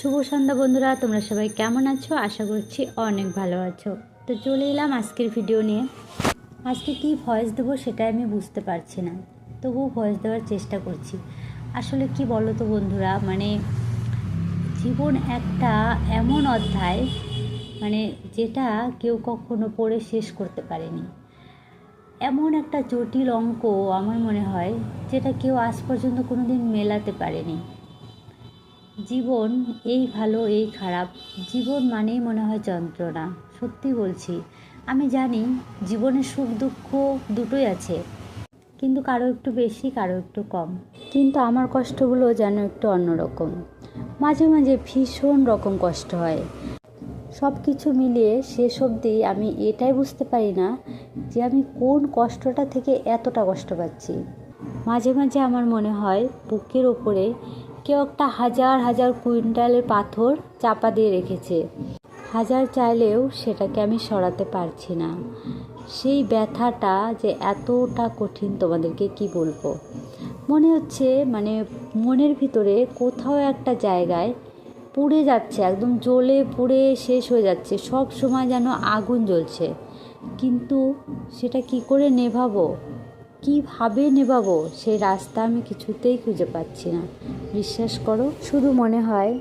শুভ সন্ধ্যা বন্ধুরা, তোমরা সবাই কেমন আছো? আশা করছি অনেক ভালো আছো। তো চলে এলাম আজকের ভিডিও নিয়ে। আজকে কি ভয়েস দেবো সেটাই আমি বুঝতে পারছি না, তবুও ভয়েস দেওয়ার চেষ্টা করছি। আসলে কি বলো তো বন্ধুরা, জীবন একটা এমন অধ্যায় যেটা কেউ কখনো পড়ে শেষ করতে পারেনি। এমন একটা জটিল অঙ্ক আমার মনে হয় যেটা কেউ আজ পর্যন্ত কোনো দিন মেলাতে পারেনি। জীবন এই ভালো এই খারাপ, জীবন মানেই মনে হয় যন্ত্রণা। সত্যি বলছি, আমি জানি জীবনের সুখ দুঃখ দুটোই আছে, কিন্তু কারো একটু বেশি কারো একটু কম। কিন্তু আমার কষ্টগুলো যেন একটু অন্যরকম। মাঝে মাঝে ভীষণ রকম কষ্ট হয়। সব কিছু মিলিয়ে শেষ অবধি আমি এটাই বুঝতে পারি না যে আমি কোন কষ্টটা থেকে এতটা কষ্ট পাচ্ছি। মাঝে মাঝে আমার মনে হয় বুকের ওপরে কেউ একটা হাজার হাজার কুইন্টালের পাথর চাপা দিয়ে রেখেছে। হাজার চাইলেও সেটাকে আমি সরাতে পারছি না। সেই ব্যথাটা যে এতটা কঠিন তোমাদেরকে কি বলবো। মনে হচ্ছে মনের ভিতরে কোথাও একটা জায়গায় পুড়ে যাচ্ছে, একদম জ্বলে পুড়ে শেষ হয়ে যাচ্ছে। সব সময় যেন আগুন জ্বলছে, কিন্তু সেটা কি করে নেভাবো, কীভাবে নেভাবো সেই রাস্তা আমি কিছুতেই খুঁজে পাচ্ছি না। বিশ্বাস করো, শুধু মনে হয়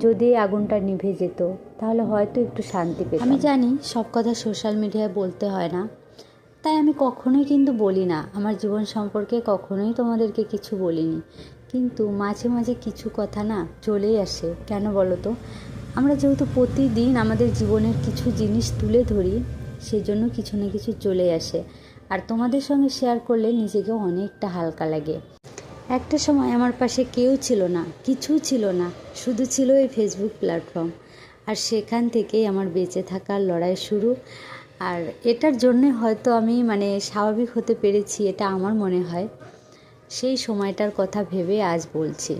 যদি আগুনটা নিভে যেত তাহলে হয়তো একটু শান্তি পেতাম। আমি জানি সব কথা সোশ্যাল মিডিয়ায় বলতে হয় না, তাই আমি কখনোই কিন্তু বলি না। আমার জীবন সম্পর্কে কখনোই তোমাদেরকে কিছু বলিনি, কিন্তু মাঝে মাঝে কিছু কথা না চলেই আসে। কেন বলো তো? আমরা যেহেতু প্রতিদিন আমাদের জীবনের কিছু জিনিস তুলে ধরি, সেজন্য কিছু না কিছু চলে আসে। আর তোমাদের সঙ্গে শেয়ার করলে নিজেকে অনেকটা হালকা লাগে। একটা সময় আমার পাশে কেউ ছিল না, কিছু ছিল না, শুধু ছিল এই ফেসবুক প্ল্যাটফর্ম। আর সেখান থেকেই আমার বেঁচে থাকার লড়াই শুরু। আর এটার জন্যে হয়তো আমি স্বাভাবিক হতে পেরেছি, এটা আমার মনে হয়। সেই সময়টার কথা ভেবে আজ বলছি।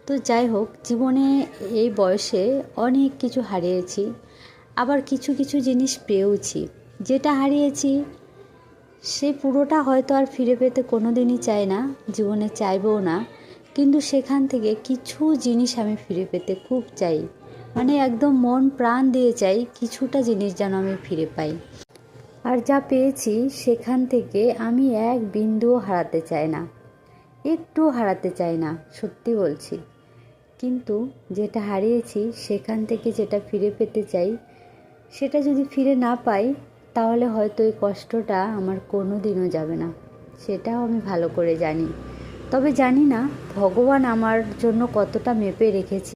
তো যাই হোক, জীবনে এই বয়সে অনেক কিছু হারিয়েছি, আবার কিছু কিছু জিনিস পেয়েওছি। যেটা হারিয়েছি সে পুরোটা হয়তো আর ফিরে পেতে কোনো দিনই চাই না, জীবনে চাইবও না। কিন্তু সেখান থেকে কিছু জিনিস আমি ফিরে পেতে খুব চাই, একদম মন প্রাণ দিয়ে চাই কিছুটা জিনিস যেন আমি ফিরে পাই। আর যা পেয়েছি সেখান থেকে আমি এক বিন্দুও হারাতে চাই না, একটুও হারাতে চাই না, সত্যি বলছি। কিন্তু যেটা হারিয়েছি সেখান থেকে যেটা ফিরে পেতে চাই, সেটা যদি ফিরে না পাই তাহলে হয়তো এই কষ্টটা আমার কোনো দিনও যাবে না। সেটাও আমি ভালো করে জানি। তবে জানি না ভগবান আমার জন্য কতটা মেপে রেখেছে।